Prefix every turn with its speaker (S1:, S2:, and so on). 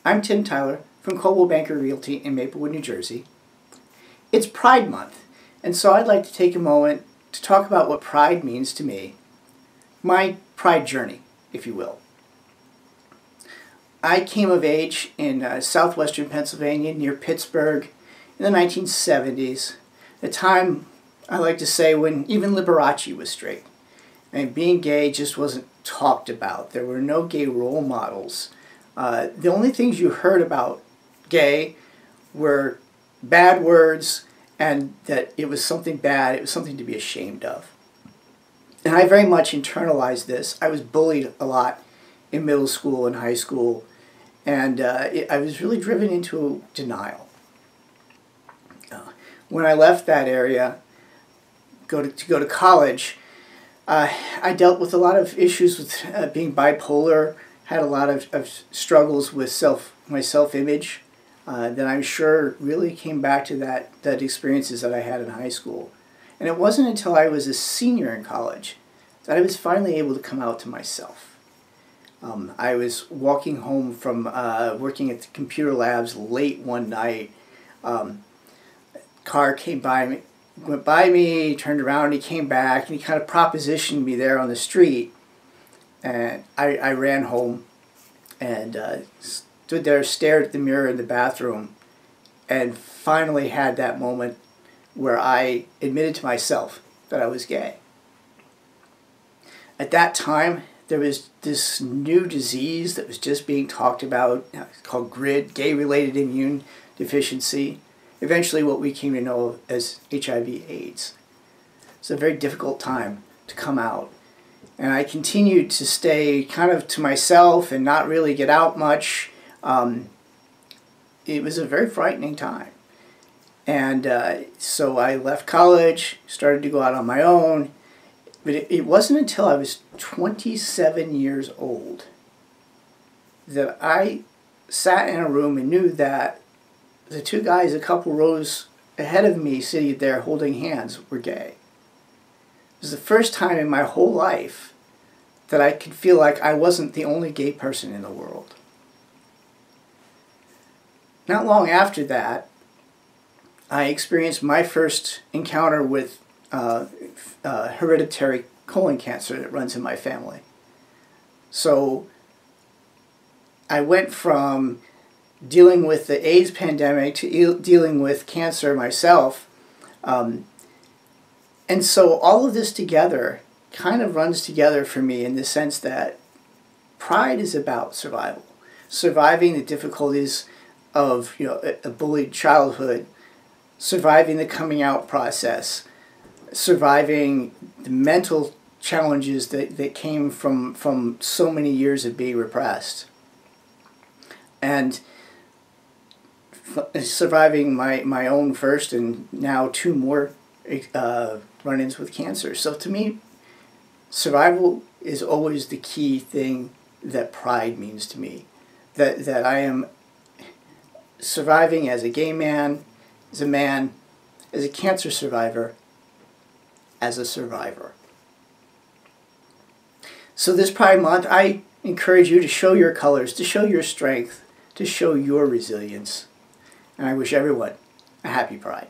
S1: I'm Tim Tyler from Coldwell Banker Realty in Maplewood, New Jersey. It's Pride Month, and so I'd like to take a moment to talk about what pride means to me, my pride journey, if you will. I came of age in southwestern Pennsylvania near Pittsburgh in the 1970s, a time, I like to say, when even Liberace was straight. And being gay just wasn't talked about. There were no gay role models. The only things you heard about gay were bad words and that it was something bad, it was something to be ashamed of. And I very much internalized this. I was bullied a lot in middle school and high school, and I was really driven into denial. When I left that area to go to college, I dealt with a lot of issues with being bipolar, had a lot of struggles with my self-image that I'm sure really came back to that experiences that I had in high school. And it wasn't until I was a senior in college that I was finally able to come out to myself. I was walking home from working at the computer labs late one night. Car went by me, turned around, he came back, and he kind of propositioned me there on the street. And I ran home and stood there, stared at the mirror in the bathroom, and finally had that moment where I admitted to myself that I was gay. At that time, there was this new disease that was just being talked about called GRID, gay-related immune deficiency, eventually what we came to know as HIV/AIDS. It's a very difficult time to come out. And I continued to stay kind of to myself and not really get out much. It was a very frightening time. And so I left college, started to go out on my own. But it wasn't until I was 27 years old that I sat in a room and knew that the two guys a couple rows ahead of me sitting there holding hands were gay. It was the first time in my whole life that I could feel like I wasn't the only gay person in the world. Not long after that, I experienced my first encounter with hereditary colon cancer that runs in my family. So I went from dealing with the AIDS pandemic to dealing with cancer myself. And so all of this together kind of runs together for me in the sense that pride is about survival. Surviving the difficulties of a bullied childhood, surviving the coming out process, surviving the mental challenges that came from so many years of being repressed. And surviving my own first and now two more run-ins with cancer. So to me, survival is always the key thing that pride means to me. That I am surviving as a gay man, as a cancer survivor, as a survivor. So this Pride Month, I encourage you to show your colors, to show your strength, to show your resilience. And I wish everyone a happy Pride.